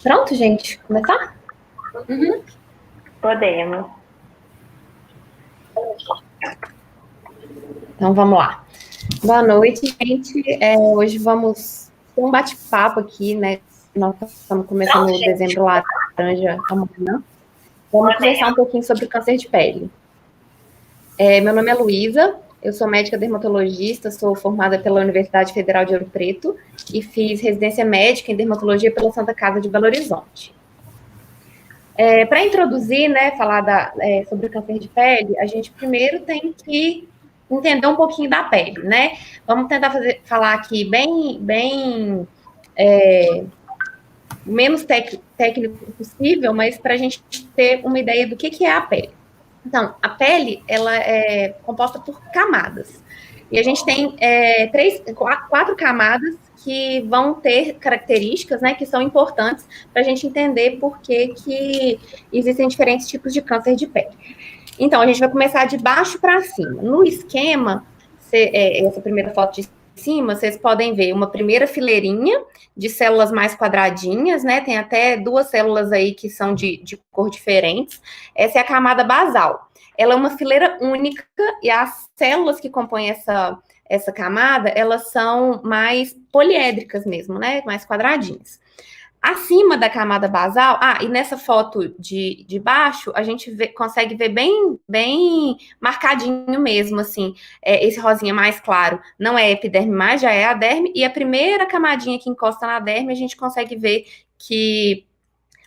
Pronto, gente? Começar? Uhum. Podemos. Então, vamos lá. Boa noite, gente. Hoje vamos ter um bate-papo aqui, né? Nós estamos começando o dezembro laranja amanhã. Vamos conversar um pouquinho sobre o câncer de pele. Meu nome é Luísa, eu sou médica dermatologista, sou formada pela Universidade Federal de Ouro Preto e fiz residência médica em dermatologia pela Santa Casa de Belo Horizonte. Para introduzir, né, falar sobre o câncer de pele, a gente primeiro tem que entender um pouquinho da pele, né? Vamos tentar falar aqui bem menos técnico possível, mas para a gente ter uma ideia do que é a pele. Então, a pele, ela é composta por camadas. E a gente tem quatro camadas que vão ter características, né, que são importantes para a gente entender por que existem diferentes tipos de câncer de pele. Então, a gente vai começar de baixo para cima. No esquema, essa primeira foto de cima, vocês podem ver uma primeira fileirinha de células mais quadradinhas, né? Tem até duas células aí que são de cor diferentes. Essa é a camada basal. Ela é uma fileira única e as células que compõem essa camada, elas são mais poliédricas mesmo, né? Mais quadradinhas. Acima da camada basal, e nessa foto de baixo, a gente consegue ver bem marcadinho mesmo, assim, esse rosinha mais claro não é epiderme mais, já é a derme, e a primeira camadinha que encosta na derme, a gente consegue ver que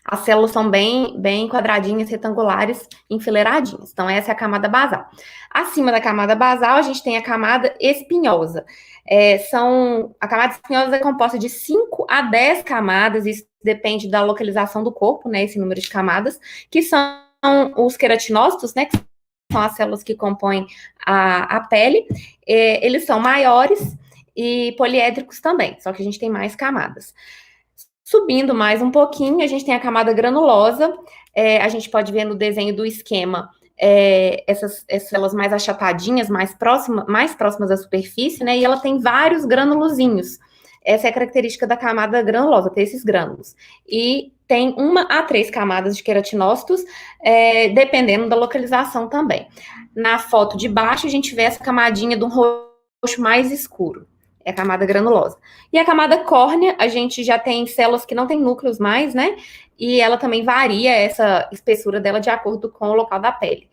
as células são bem quadradinhas, retangulares, enfileiradinhas. Então, essa é a camada basal. Acima da camada basal, a gente tem a camada espinhosa. A camada espinhosa é composta de 5 a 10 camadas, isso depende da localização do corpo, né, esse número de camadas, que são os queratinócitos, né, que são as células que compõem a pele. Eles são maiores e poliédricos também, só que a gente tem mais camadas. Subindo mais um pouquinho, a gente tem a camada granulosa, a gente pode ver no desenho do esquema essas células mais achatadinhas, mais próximas da superfície, né? E ela tem vários granulozinhos. Essa é a característica da camada granulosa, ter esses grânulos. E tem 1 a 3 camadas de queratinócitos, dependendo da localização também. Na foto de baixo, a gente vê essa camadinha de um roxo mais escuro. É a camada granulosa. E a camada córnea, a gente já tem células que não tem núcleos mais, né? E ela também varia essa espessura dela de acordo com o local da pele.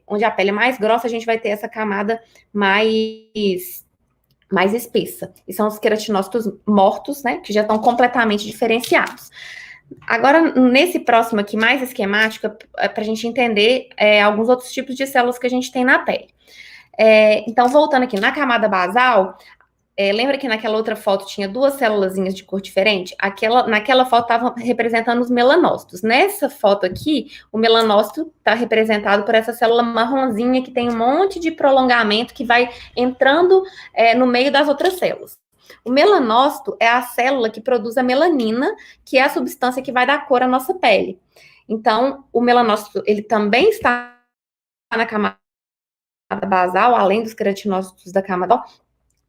Onde a pele é mais grossa, a gente vai ter essa camada mais espessa. E são os queratinócitos mortos, né? Que já estão completamente diferenciados. Agora, nesse próximo aqui, mais esquemático, para a gente entender alguns outros tipos de células que a gente tem na pele. Então, voltando aqui, na camada basal, lembra que naquela outra foto tinha duas célulazinhas de cor diferente? Naquela foto estava representando os melanócitos. Nessa foto aqui, o melanócito está representado por essa célula marronzinha que tem um monte de prolongamento que vai entrando no meio das outras células. O melanócito é a célula que produz a melanina, que é a substância que vai dar cor à nossa pele. Então, o melanócito, ele também está na camada basal, além dos queratinócitos da camada,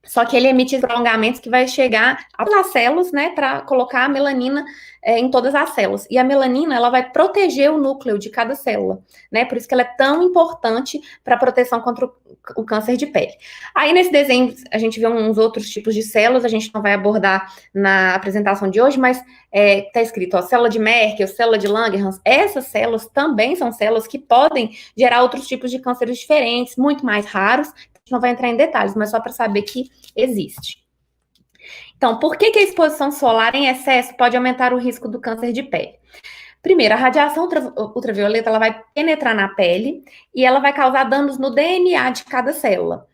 só que ele emite prolongamentos que vai chegar às células, né, para colocar a melanina em todas as células. E a melanina, ela vai proteger o núcleo de cada célula, né? Por isso que ela é tão importante para a proteção contra o câncer de pele. Aí, nesse desenho, a gente vê uns outros tipos de células, a gente não vai abordar na apresentação de hoje, mas está escrito, ó, célula de Merkel, célula de Langerhans. Essas células também são células que podem gerar outros tipos de cânceres diferentes, muito mais raros. A gente não vai entrar em detalhes, mas só para saber que existe. Então, por que a exposição solar em excesso pode aumentar o risco do câncer de pele? Primeiro, a radiação ultravioleta ela vai penetrar na pele e ela vai causar danos no DNA de cada célula.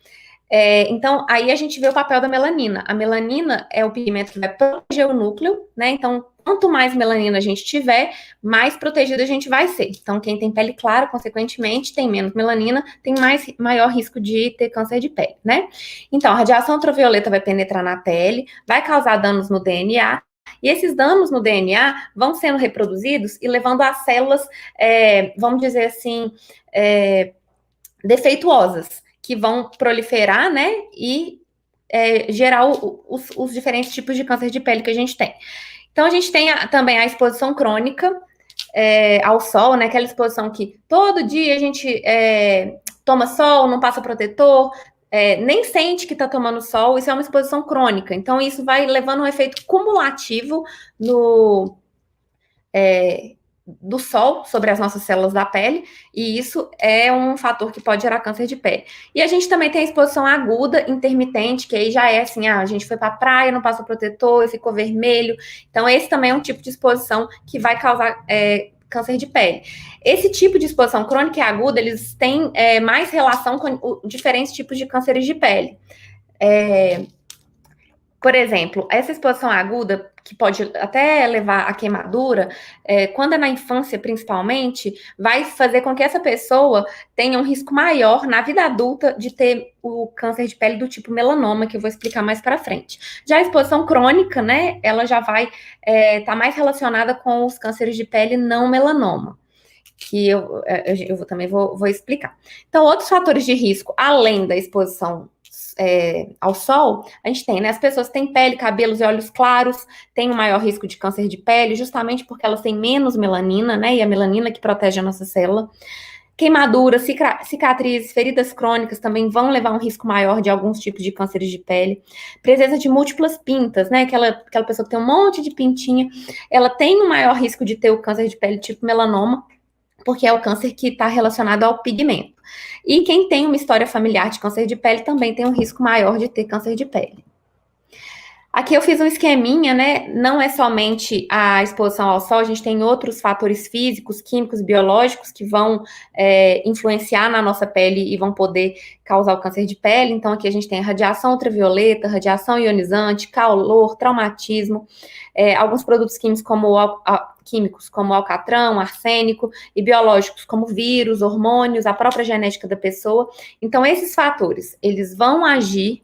Então, aí a gente vê o papel da melanina. A melanina é o pigmento que vai proteger o núcleo, né? Então, quanto mais melanina a gente tiver, mais protegida a gente vai ser. Então, quem tem pele clara, consequentemente, tem menos melanina, tem maior risco de ter câncer de pele, né? Então, a radiação ultravioleta vai penetrar na pele, vai causar danos no DNA, e esses danos no DNA vão sendo reproduzidos e levando as células, vamos dizer assim, defeituosas, que vão proliferar, né, e gerar os diferentes tipos de câncer de pele que a gente tem. Então, a gente tem também a exposição crônica ao sol, né? Aquela exposição que todo dia a gente toma sol, não passa protetor, nem sente que está tomando sol, isso é uma exposição crônica. Então, isso vai levando um efeito cumulativo do sol sobre as nossas células da pele, e isso é um fator que pode gerar câncer de pele. E a gente também tem a exposição aguda, intermitente, que aí já é assim, a gente foi para a praia, não passou protetor, e ficou vermelho. Então, esse também é um tipo de exposição que vai causar câncer de pele. Esse tipo de exposição crônica e aguda, eles têm mais relação com diferentes tipos de cânceres de pele. Por exemplo, essa exposição aguda, que pode até levar à queimadura, quando é na infância principalmente, vai fazer com que essa pessoa tenha um risco maior na vida adulta de ter o câncer de pele do tipo melanoma, que eu vou explicar mais para frente. Já a exposição crônica, né, ela já vai estar mais relacionada com os cânceres de pele não melanoma, que eu também vou explicar. Então, outros fatores de risco, além da exposição ao sol, a gente tem, né? As pessoas que têm pele, cabelos e olhos claros têm um maior risco de câncer de pele, justamente porque elas têm menos melanina, né? E a melanina que protege a nossa célula. Queimaduras, cicatrizes, feridas crônicas também vão levar um risco maior de alguns tipos de cânceres de pele. Presença de múltiplas pintas, né? Aquela pessoa que tem um monte de pintinha, ela tem um maior risco de ter o câncer de pele tipo melanoma, porque é o câncer que está relacionado ao pigmento. E quem tem uma história familiar de câncer de pele também tem um risco maior de ter câncer de pele. Aqui eu fiz um esqueminha, né? Não é somente a exposição ao sol, a gente tem outros fatores físicos, químicos, biológicos que vão influenciar na nossa pele e vão poder causar o câncer de pele. Então, aqui a gente tem radiação ultravioleta, radiação ionizante, calor, traumatismo, alguns produtos químicos como alcatrão, arsênico, e biológicos como vírus, hormônios, a própria genética da pessoa. Então, esses fatores, eles vão agir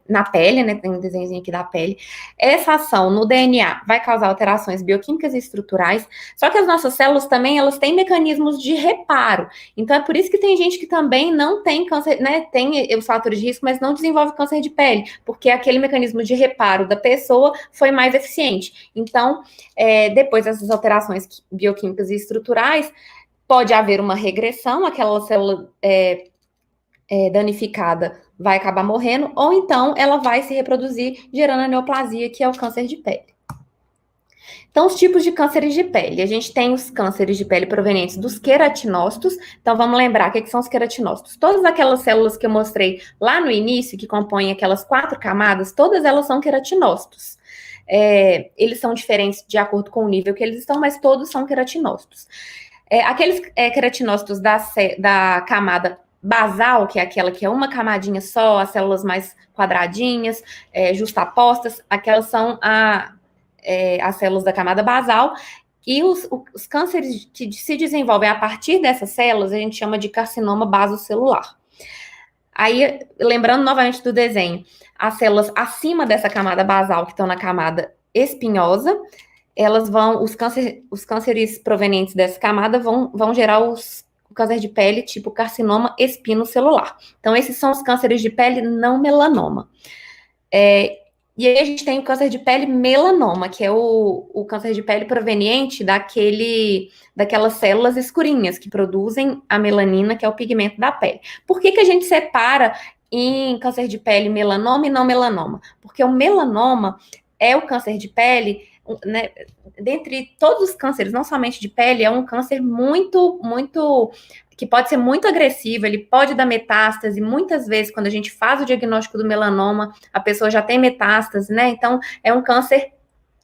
na pele, né? Tem um desenhozinho aqui da pele. Essa ação no DNA vai causar alterações bioquímicas e estruturais, só que as nossas células também, elas têm mecanismos de reparo. Então, é por isso que tem gente que também não tem câncer, né? Tem os fatores de risco, mas não desenvolve câncer de pele, porque aquele mecanismo de reparo da pessoa foi mais eficiente. Então, depois dessas alterações bioquímicas e estruturais, pode haver uma regressão, aquela célula danificada vai acabar morrendo, ou então ela vai se reproduzir gerando a neoplasia, que é o câncer de pele. Então, os tipos de cânceres de pele. A gente tem os cânceres de pele provenientes dos queratinócitos. Então, vamos lembrar o que são os queratinócitos. Todas aquelas células que eu mostrei lá no início, que compõem aquelas 4 camadas, todas elas são queratinócitos. Eles são diferentes de acordo com o nível que eles estão, mas todos são queratinócitos. Aqueles queratinócitos da camada basal, que é aquela que é uma camadinha só, as células mais quadradinhas, justapostas, aquelas são as células da camada basal, e os cânceres que se desenvolvem a partir dessas células, a gente chama de carcinoma basocelular. Aí, lembrando novamente do desenho, as células acima dessa camada basal, que estão na camada espinhosa, elas os cânceres provenientes dessa camada vão gerar o câncer de pele tipo carcinoma espinocelular. Então, esses são os cânceres de pele não melanoma. E aí a gente tem o câncer de pele melanoma, que é o câncer de pele proveniente daquelas células escurinhas que produzem a melanina, que é o pigmento da pele. Por que a gente separa em câncer de pele melanoma e não melanoma? Porque o melanoma é o câncer de pele, né, dentre todos os cânceres, não somente de pele, é um câncer muito, muito, que pode ser muito agressivo, ele pode dar metástase, muitas vezes, quando a gente faz o diagnóstico do melanoma, a pessoa já tem metástase, né, então é um câncer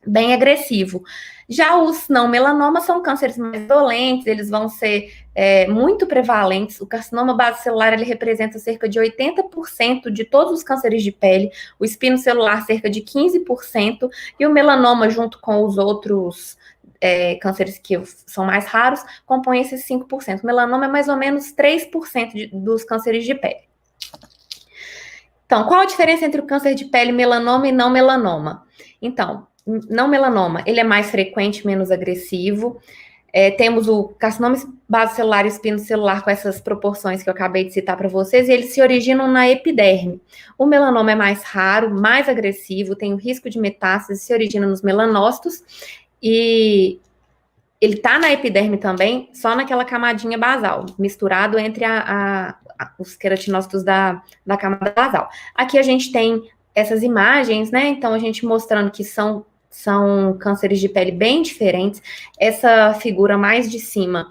bem agressivo. Já os não melanomas são cânceres mais dolentes, eles vão ser muito prevalentes. O carcinoma basocelular, ele representa cerca de 80% de todos os cânceres de pele, o espinocelular cerca de 15%, e o melanoma, junto com os outros cânceres que são mais raros, compõem esses 5%. O melanoma é mais ou menos 3% dos cânceres de pele. Então, qual a diferença entre o câncer de pele melanoma e não melanoma? Então, não melanoma, ele é mais frequente, menos agressivo. Temos o carcinoma basocelular e espinocelular com essas proporções que eu acabei de citar para vocês, e eles se originam na epiderme. O melanoma é mais raro, mais agressivo, tem o risco de metástase, se origina nos melanócitos, e ele está na epiderme também, só naquela camadinha basal, misturado entre os queratinócitos da camada basal. Aqui a gente tem essas imagens, né? Então, a gente mostrando que são cânceres de pele bem diferentes. Essa figura mais de cima,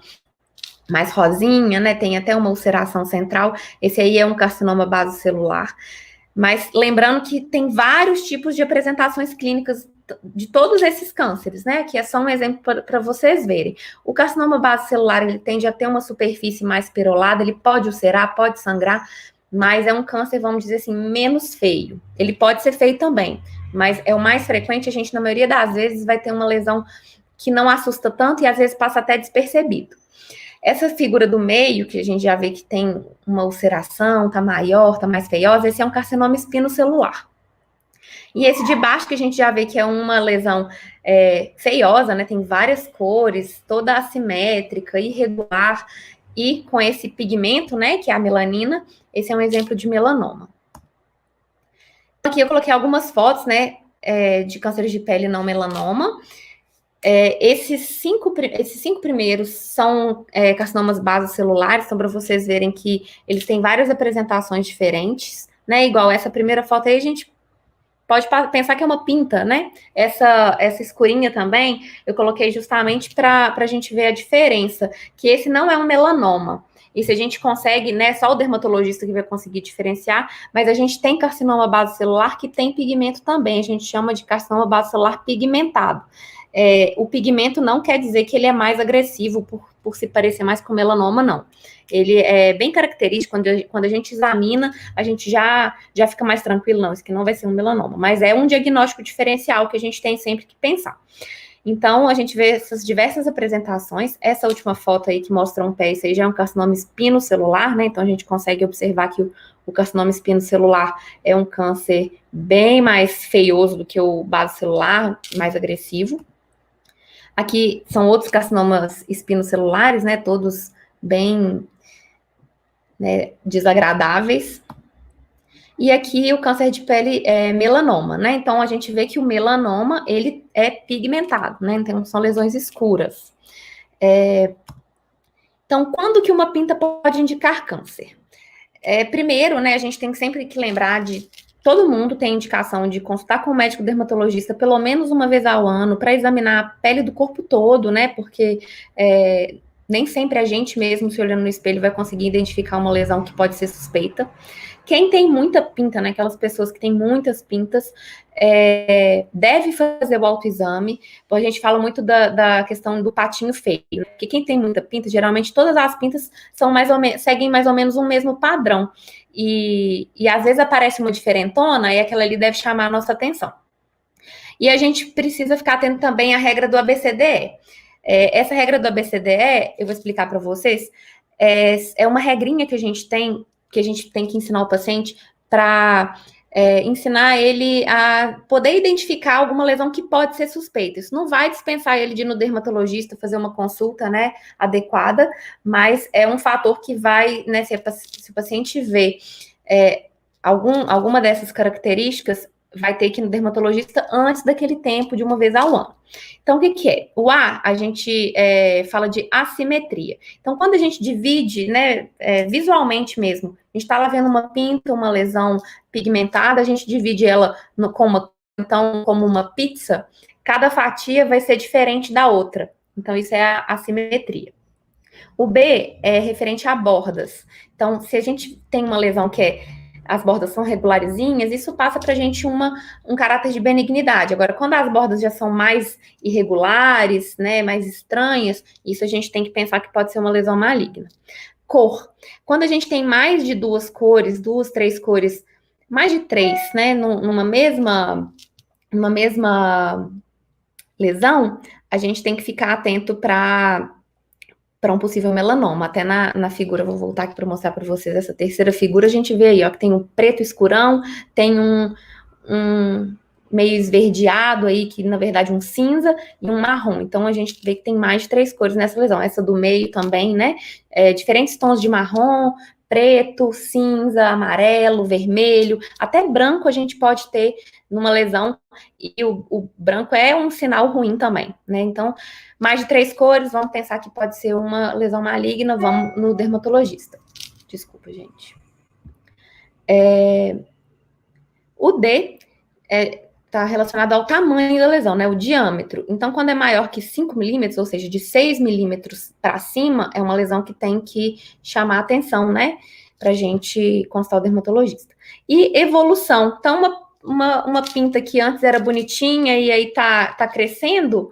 mais rosinha, né? Tem até uma ulceração central. Esse aí é um carcinoma basocelular. Mas lembrando que tem vários tipos de apresentações clínicas de todos esses cânceres, né? Aqui é só um exemplo para vocês verem. O carcinoma basocelular, ele tende a ter uma superfície mais perolada, ele pode ulcerar, pode sangrar, mas é um câncer, vamos dizer assim, menos feio. Ele pode ser feio também, mas é o mais frequente. A gente, na maioria das vezes, vai ter uma lesão que não assusta tanto e às vezes passa até despercebido. Essa figura do meio, que a gente já vê que tem uma ulceração, tá maior, tá mais feiosa, esse é um carcinoma espinocelular. E esse de baixo, que a gente já vê que é uma lesão feiosa, né? Tem várias cores, toda assimétrica, irregular, e com esse pigmento, né, que é a melanina. Esse é um exemplo de melanoma. Aqui eu coloquei algumas fotos, né, de cânceres de pele não melanoma. Esses cinco primeiros são carcinomas basocelulares, então para vocês verem que eles têm várias apresentações diferentes, né? Igual essa primeira foto aí, a gente pode pensar que é uma pinta, né? Essa escurinha também, eu coloquei justamente para a gente ver a diferença, que esse não é um melanoma. Isso a gente consegue, né? Só o dermatologista que vai conseguir diferenciar, mas a gente tem carcinoma basocelular que tem pigmento também, a gente chama de carcinoma basocelular pigmentado. O pigmento não quer dizer que ele é mais agressivo por se parecer mais com melanoma, não. Ele é bem característico, quando a gente examina, a gente já fica mais tranquilo, não, isso aqui não vai ser um melanoma, mas é um diagnóstico diferencial que a gente tem sempre que pensar. Então, a gente vê essas diversas apresentações. Essa última foto aí que mostra um pé, isso aí já é um carcinoma espinocelular, né? Então, a gente consegue observar que o carcinoma espinocelular é um câncer bem mais feioso do que o basocelular, mais agressivo. Aqui são outros carcinomas espinocelulares, né? Todos bem, né, desagradáveis. E aqui o câncer de pele é melanoma, né? Então, a gente vê que o melanoma, ele é pigmentado, né? Então, são lesões escuras. Então, quando que uma pinta pode indicar câncer? Primeiro, né, a gente tem sempre que lembrar de todo mundo tem indicação de consultar com o médico dermatologista pelo menos uma vez ao ano para examinar a pele do corpo todo, né? Porque nem sempre a gente mesmo, se olhando no espelho, vai conseguir identificar uma lesão que pode ser suspeita. Quem tem muita pinta, né? Aquelas pessoas que têm muitas pintas, deve fazer o autoexame. A gente fala muito da questão do patinho feio, porque quem tem muita pinta, geralmente todas as pintas são seguem mais ou menos um mesmo padrão. E às vezes aparece uma diferentona e aquela ali deve chamar a nossa atenção. E a gente precisa ficar atento também à regra do ABCDE. Essa regra do ABCDE, eu vou explicar para vocês, é uma regrinha que a gente tem que ensinar o paciente para ensinar ele a poder identificar alguma lesão que pode ser suspeita. Isso não vai dispensar ele de ir no dermatologista fazer uma consulta, né, adequada, mas é um fator que vai, né, se o paciente vê alguma dessas características, vai ter que ir no dermatologista antes daquele tempo, de uma vez ao ano. Então, o que é? O A, a gente fala de assimetria. Então, quando a gente divide, né, visualmente mesmo, a gente está lá vendo uma pinta, uma lesão pigmentada, a gente divide ela como uma pizza, cada fatia vai ser diferente da outra. Então, isso é a assimetria. O B é referente a bordas. Então, se a gente tem uma lesão que as bordas são regularzinhas, isso passa para a gente um caráter de benignidade. Agora, quando as bordas já são mais irregulares, né, mais estranhas, isso a gente tem que pensar que pode ser uma lesão maligna. Cor. Quando a gente tem mais de duas cores, 2, 3 cores, mais de 3, né, numa mesma lesão, a gente tem que ficar atento para um possível melanoma. Até na figura, vou voltar aqui para mostrar para vocês essa terceira figura, a gente vê aí, ó, que tem um preto escurão, tem meio esverdeado aí, que na verdade um cinza e um marrom. Então a gente vê que tem mais de 3 cores nessa lesão. Essa do meio também, né? Diferentes tons de marrom, preto, cinza, amarelo, vermelho, até branco a gente pode ter numa lesão, e o branco é um sinal ruim também, né? Então, mais de 3 cores, vamos pensar que pode ser uma lesão maligna, vamos no dermatologista. Desculpa, gente. O D está relacionado ao tamanho da lesão, né? O diâmetro. Então, quando é maior que 5 milímetros, ou seja, de 6 milímetros para cima, é uma lesão que tem que chamar atenção, né? Para a gente consultar o dermatologista. E evolução. Então, uma pinta que antes era bonitinha e aí tá crescendo,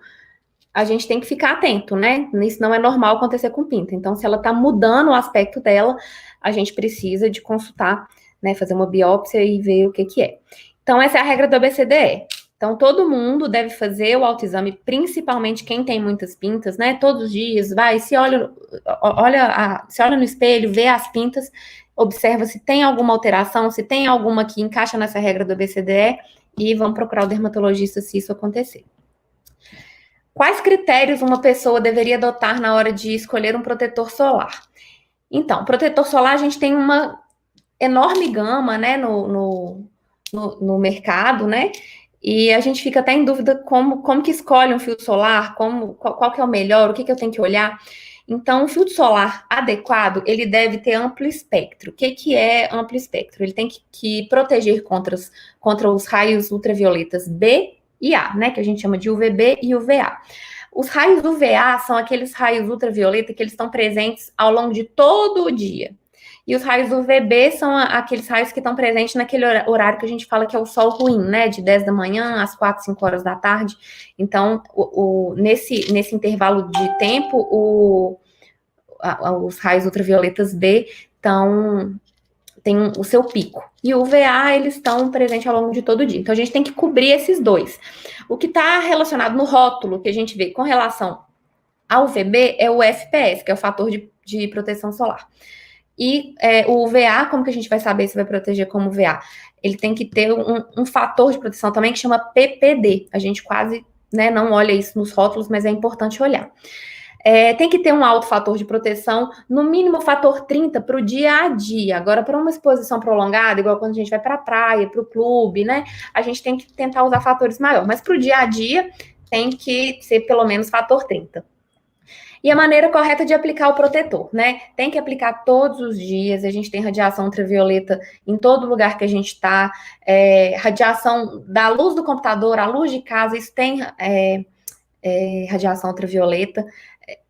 a gente tem que ficar atento, né? Isso não é normal acontecer com pinta. Então, se ela tá mudando o aspecto dela, a gente precisa de consultar, né? Fazer uma biópsia e ver o que é. Então, essa é a regra do ABCDE. Então, todo mundo deve fazer o autoexame, principalmente quem tem muitas pintas, né? Todos os dias, se olha no espelho, vê as pintas, observa se tem alguma alteração, se tem alguma que encaixa nessa regra do ABCDE e vamos procurar o dermatologista se isso acontecer. Quais critérios uma pessoa deveria adotar na hora de escolher um protetor solar? Então, protetor solar a gente tem uma enorme gama, né, no mercado, né? E a gente fica até em dúvida como que escolhe um filtro solar, qual que é o melhor, o que eu tenho que olhar. Então, um filtro solar adequado, ele deve ter amplo espectro. O que é amplo espectro? Ele tem que proteger contra os raios ultravioletas B e A, né? Que a gente chama de UVB e UVA. Os raios UVA são aqueles raios ultravioleta que eles estão presentes ao longo de todo o dia. E os raios UVB são aqueles raios que estão presentes naquele horário que a gente fala que é o sol ruim, né? De 10 da manhã às 4, 5 horas da tarde. Então, nesse intervalo de tempo, os raios ultravioletas B tem o seu pico. E o UVA, eles estão presentes ao longo de todo o dia. Então, a gente tem que cobrir esses dois. O que está relacionado no rótulo que a gente vê com relação ao UVB é o FPS, que é o fator de proteção solar. E o UVA, como que a gente vai saber se vai proteger como UVA? Ele tem que ter um fator de proteção também que chama PPD. A gente quase, né, não olha isso nos rótulos, mas é importante olhar. Tem que ter um alto fator de proteção, no mínimo fator 30 para o dia a dia. Agora, para uma exposição prolongada, igual quando a gente vai para a praia, para o clube, né? A gente tem que tentar usar fatores maiores. Mas para o dia a dia, tem que ser pelo menos fator 30. E a maneira correta de aplicar o protetor, né? Tem que aplicar todos os dias. A gente tem radiação ultravioleta em todo lugar que a gente está. Radiação da luz do computador, a luz de casa, isso tem radiação ultravioleta.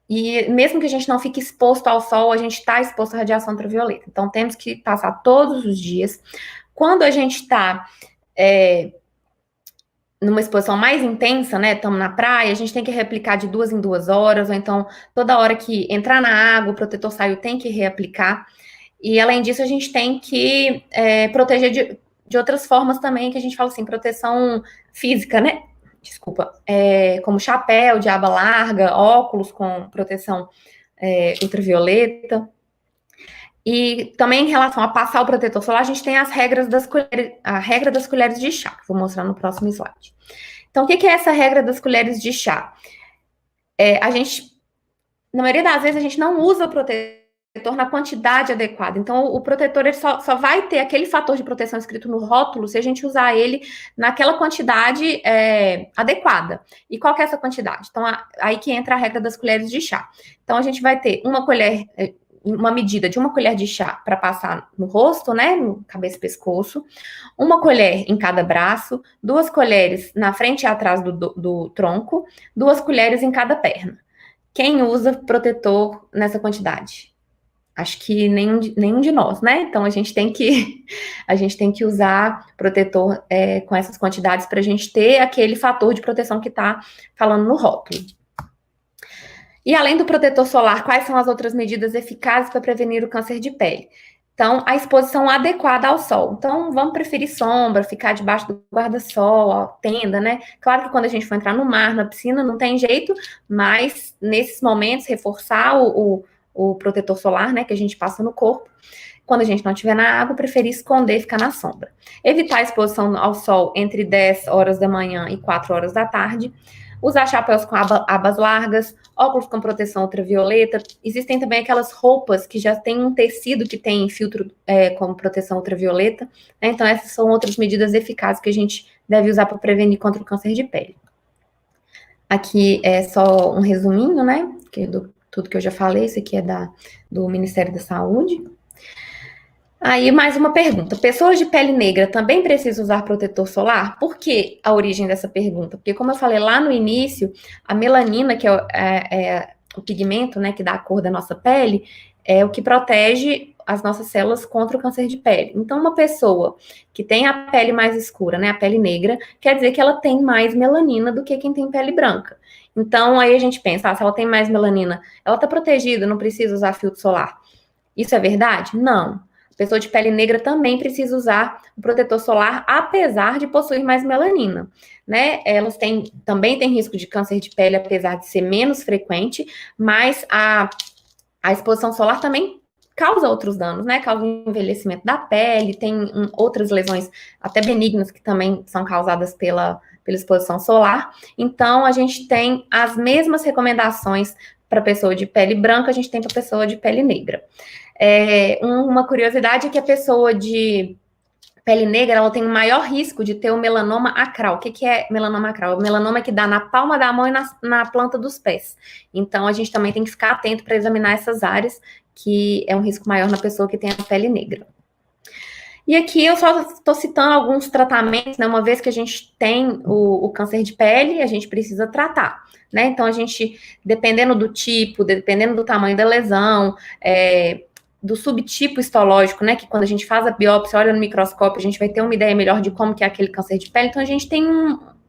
E mesmo que a gente não fique exposto ao sol, a gente está exposto à radiação ultravioleta. Então, temos que passar todos os dias. Quando a gente está numa exposição mais intensa, né, estamos na praia, a gente tem que reaplicar de 2 em 2 horas, ou então, toda hora que entrar na água, o protetor saiu, tem que reaplicar. E, além disso, a gente tem que proteger de outras formas também, que a gente fala assim, proteção física, né? Desculpa, como chapéu de aba larga, óculos com proteção ultravioleta. E também em relação a passar o protetor solar, a gente tem as regras a regra das colheres de chá, que vou mostrar no próximo slide. Então, o que é essa regra das colheres de chá? A gente, na maioria das vezes, a gente não usa o protetor na quantidade adequada. Então, o protetor ele só vai ter aquele fator de proteção escrito no rótulo se a gente usar ele naquela quantidade adequada. E qual que é essa quantidade? Então, aí que entra a regra das colheres de chá. Então, a gente vai ter uma medida de 1 colher de chá para passar no rosto, né, no cabeça e pescoço, 1 colher em cada braço, 2 colheres na frente e atrás do tronco, 2 colheres em cada perna. Quem usa protetor nessa quantidade? Acho que nenhum de nós, né? Então, a gente tem que usar protetor com essas quantidades para a gente ter aquele fator de proteção que está falando no rótulo. E além do protetor solar, quais são as outras medidas eficazes para prevenir o câncer de pele? Então, a exposição adequada ao sol. Então, vamos preferir sombra, ficar debaixo do guarda-sol, tenda, né? Claro que quando a gente for entrar no mar, na piscina, não tem jeito, mas nesses momentos, reforçar o protetor solar, né, que a gente passa no corpo. Quando a gente não estiver na água, preferir esconder, ficar na sombra. Evitar a exposição ao sol entre 10 horas da manhã e 4 horas da tarde. Usar chapéus com abas largas, óculos com proteção ultravioleta. Existem também aquelas roupas que já tem um tecido que tem filtro com proteção ultravioleta, né? Então, essas são outras medidas eficazes que a gente deve usar para prevenir contra o câncer de pele. Aqui é só um resuminho, né? Tudo que eu já falei, isso aqui é do Ministério da Saúde. Aí, mais uma pergunta. Pessoas de pele negra também precisam usar protetor solar? Por que a origem dessa pergunta? Porque, como eu falei lá no início, a melanina, que é o pigmento, né, que dá a cor da nossa pele, é o que protege as nossas células contra o câncer de pele. Então, uma pessoa que tem a pele mais escura, né, a pele negra, quer dizer que ela tem mais melanina do que quem tem pele branca. Então, aí a gente pensa, se ela tem mais melanina, ela está protegida, não precisa usar filtro solar. Isso é verdade? Não. Pessoa de pele negra também precisa usar o protetor solar, apesar de possuir mais melanina, né? Elas também têm risco de câncer de pele, apesar de ser menos frequente, mas a exposição solar também causa outros danos, né? Causa envelhecimento da pele, tem outras lesões até benignas que também são causadas pela exposição solar. Então, a gente tem as mesmas recomendações para pessoa de pele branca, a gente tem para pessoa de pele negra. Uma curiosidade é que a pessoa de pele negra, ela tem um maior risco de ter o melanoma acral. O que é melanoma acral? O melanoma que dá na palma da mão e na planta dos pés. Então, a gente também tem que ficar atento para examinar essas áreas, que é um risco maior na pessoa que tem a pele negra. E aqui eu só estou citando alguns tratamentos, né? Uma vez que a gente tem o câncer de pele, a gente precisa tratar, né? Então, a gente, dependendo do tipo, dependendo do tamanho da lesão, do subtipo histológico, né, que quando a gente faz a biópsia, olha no microscópio, a gente vai ter uma ideia melhor de como que é aquele câncer de pele. Então, a gente tem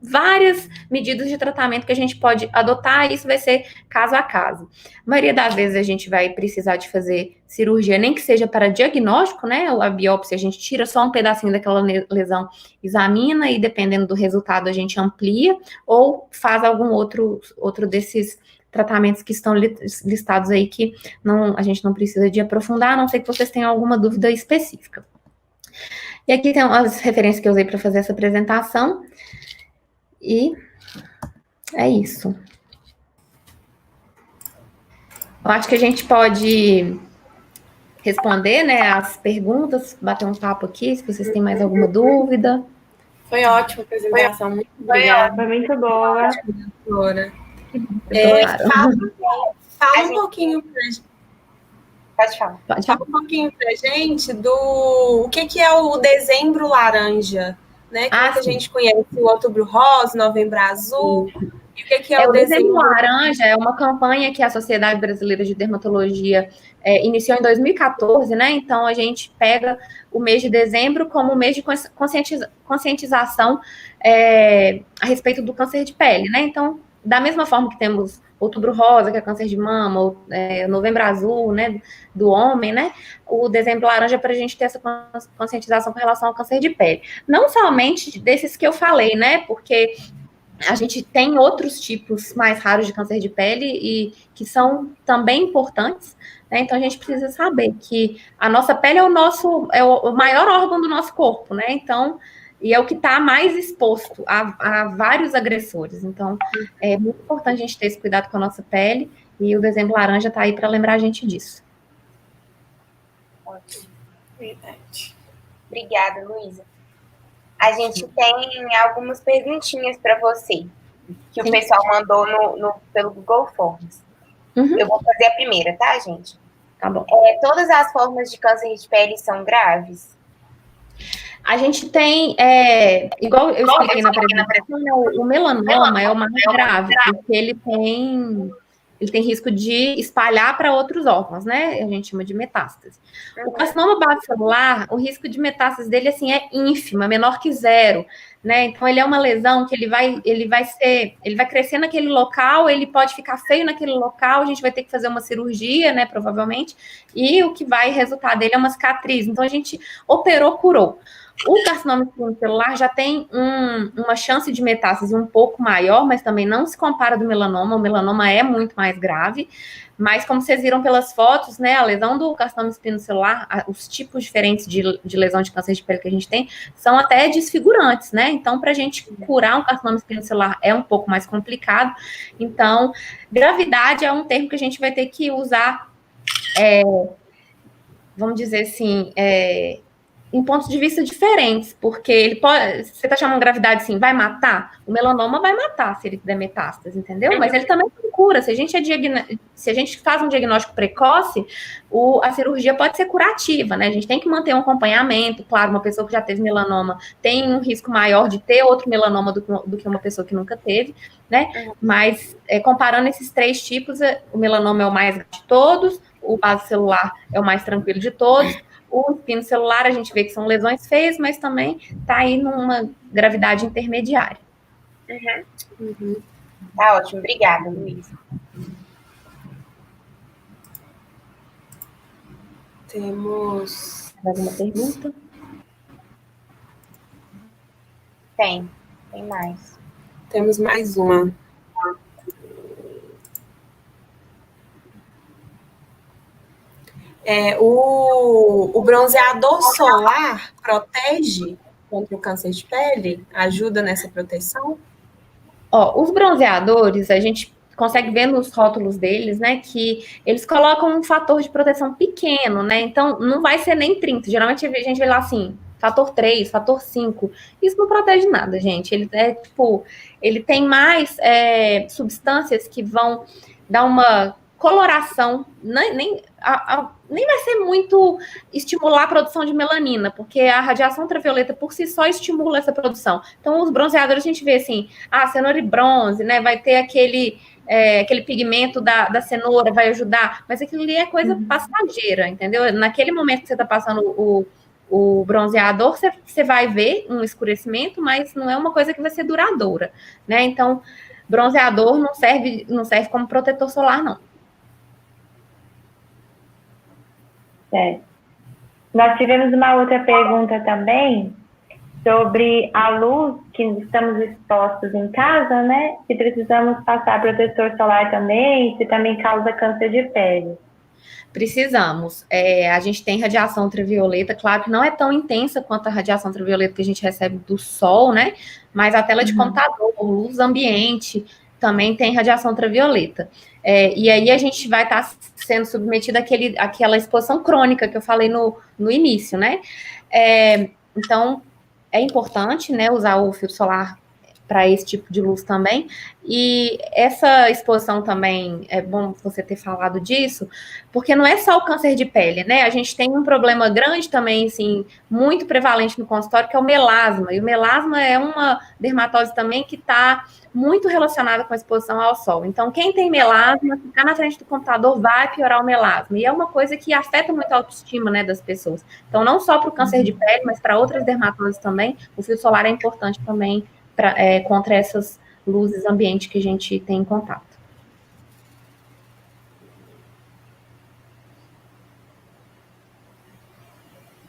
várias medidas de tratamento que a gente pode adotar, e isso vai ser caso a caso. A maioria das vezes a gente vai precisar de fazer cirurgia, nem que seja para diagnóstico, né, a biópsia, a gente tira só um pedacinho daquela lesão, examina, e dependendo do resultado a gente amplia, ou faz algum outro desses tratamentos que estão listados aí, que a gente não precisa de aprofundar, a não ser que vocês tenham alguma dúvida específica. E aqui tem as referências que eu usei para fazer essa apresentação, e é isso. Eu acho que a gente pode responder, né, as perguntas, bater um papo aqui, se vocês têm mais alguma dúvida. Foi ótima a apresentação, muito obrigada. Foi muito boa. Doutora. Fala um pouquinho pra gente. Pode falar. Fala um pouquinho pra gente do o que é o Dezembro Laranja, né? Que a gente conhece o Outubro Rosa, Novembro Azul. E o que é o Dezembro Laranja? É uma campanha que a Sociedade Brasileira de Dermatologia iniciou em 2014, né? Então, a gente pega o mês de dezembro como um mês de conscientização a respeito do câncer de pele, né? Então, da mesma forma que temos Outubro Rosa, que é câncer de mama, Novembro Azul, né, do homem, né, o Dezembro Laranja é para a gente ter essa conscientização com relação ao câncer de pele. Não somente desses que eu falei, né, porque a gente tem outros tipos mais raros de câncer de pele e que são também importantes, né, então a gente precisa saber que a nossa pele é o maior órgão do nosso corpo, né, então... E é o que está mais exposto a vários agressores. Então, é muito importante a gente ter esse cuidado com a nossa pele, e o Dezembro Laranja está aí para lembrar a gente disso. Ótimo. Verdade. Obrigada, Luísa. A gente tem algumas perguntinhas para você, que o pessoal mandou pelo Google Forms. Uhum. Eu vou fazer a primeira, tá, gente? Tá bom. Todas as formas de câncer de pele são graves? A gente tem, igual eu expliquei na apresentação, o melanoma é o mais grave, porque ele tem risco de espalhar para outros órgãos, né? A gente chama de metástase. O carcinoma basocelular, o risco de metástase dele, assim, é ínfimo, é menor que 0. né? Então, ele é uma lesão que ele vai crescer naquele local, ele pode ficar feio naquele local, a gente vai ter que fazer uma cirurgia, né, provavelmente, e o que vai resultar dele é uma cicatriz. Então, a gente operou, curou. O carcinoma espinocelular já tem uma chance de metástase um pouco maior, mas também não se compara do melanoma. O melanoma é muito mais grave, mas como vocês viram pelas fotos, né, a lesão do carcinoma espinocelular, os tipos diferentes de lesão de câncer de pele que a gente tem, são até desfigurantes, né? Então, para a gente curar um carcinoma espinocelular é um pouco mais complicado. Então, gravidade é um termo que a gente vai ter que usar, vamos dizer assim, em pontos de vista diferentes, porque ele pode, você está chamando gravidade assim, vai matar? O melanoma vai matar se ele der metástase, entendeu? Mas ele também tem cura. Se a gente faz um diagnóstico precoce, a cirurgia pode ser curativa, né? A gente tem que manter um acompanhamento. Claro, uma pessoa que já teve melanoma tem um risco maior de ter outro melanoma do que uma pessoa que nunca teve, né? Mas comparando esses 3 tipos, o melanoma é o mais de todos, o basocelular é o mais tranquilo de todos. O espinocelular, a gente vê que são lesões feias, mas também está aí numa gravidade intermediária. Tá ótimo, obrigada, Luísa. Temos alguma pergunta? Tem mais. Temos mais uma. O bronzeador solar protege contra o câncer de pele? Ajuda nessa proteção? Os bronzeadores, a gente consegue ver nos rótulos deles, né, que eles colocam um fator de proteção pequeno, né, então não vai ser nem 30, geralmente a gente vê lá assim, fator 3, fator 5, isso não protege nada, gente, ele tem mais substâncias que vão dar uma coloração, nem vai ser muito estimular a produção de melanina, porque a radiação ultravioleta por si só estimula essa produção. Então, os bronzeadores a gente vê assim, cenoura e bronze, né? Vai ter aquele pigmento da cenoura, vai ajudar, mas aquilo ali é coisa passageira, entendeu? Naquele momento que você está passando o bronzeador, você vai ver um escurecimento, mas não é uma coisa que vai ser duradoura, né? Então, bronzeador não serve como protetor solar, não. Nós tivemos uma outra pergunta também sobre a luz que estamos expostos em casa, né? Se precisamos passar protetor solar também, se também causa câncer de pele. Precisamos. A gente tem radiação ultravioleta, claro que não é tão intensa quanto a radiação ultravioleta que a gente recebe do sol, né? Mas a tela de computador, luz ambiente, também tem radiação ultravioleta. E aí a gente vai estar sendo submetido àquela exposição crônica que eu falei no início, né? Então, é importante, né, usar o filtro solar para esse tipo de luz também. E essa exposição também, é bom você ter falado disso, porque não é só o câncer de pele, né? A gente tem um problema grande também, assim, muito prevalente no consultório, que é o melasma. E o melasma é uma dermatose também que está muito relacionada com a exposição ao sol. Então, quem tem melasma, ficar na frente do computador vai piorar o melasma. E é uma coisa que afeta muito a autoestima, né, das pessoas. Então, não só para o câncer de pele, mas para outras dermatoses também, o filtro solar é importante também contra essas luzes ambiente que a gente tem em contato.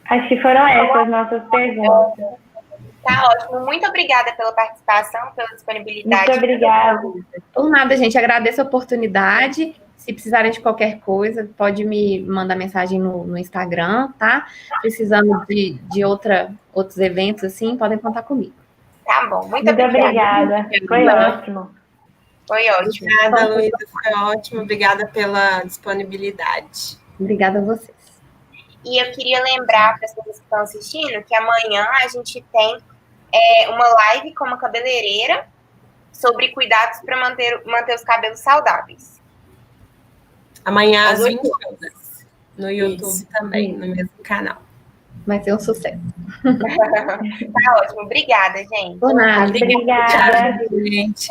Acho que foram essas nossas perguntas. Tá ótimo. Muito obrigada pela participação, pela disponibilidade. Muito obrigada. Por nada, gente. Agradeço a oportunidade. Se precisarem de qualquer coisa, pode me mandar mensagem no Instagram, tá? Precisando de outros eventos, assim, podem contar comigo. Tá bom. Muito obrigada. Foi ótimo. Foi ótimo. Obrigada, Luísa. Foi ótimo. Obrigada pela disponibilidade. Obrigada a vocês. E eu queria lembrar para as pessoas que estão assistindo que amanhã a gente tem uma live com uma cabeleireira sobre cuidados para manter os cabelos saudáveis. Amanhã às 20 horas. No YouTube também, no mesmo canal. Vai ser um sucesso. Tá ótimo. Obrigada, gente. Por nada. Obrigada, gente.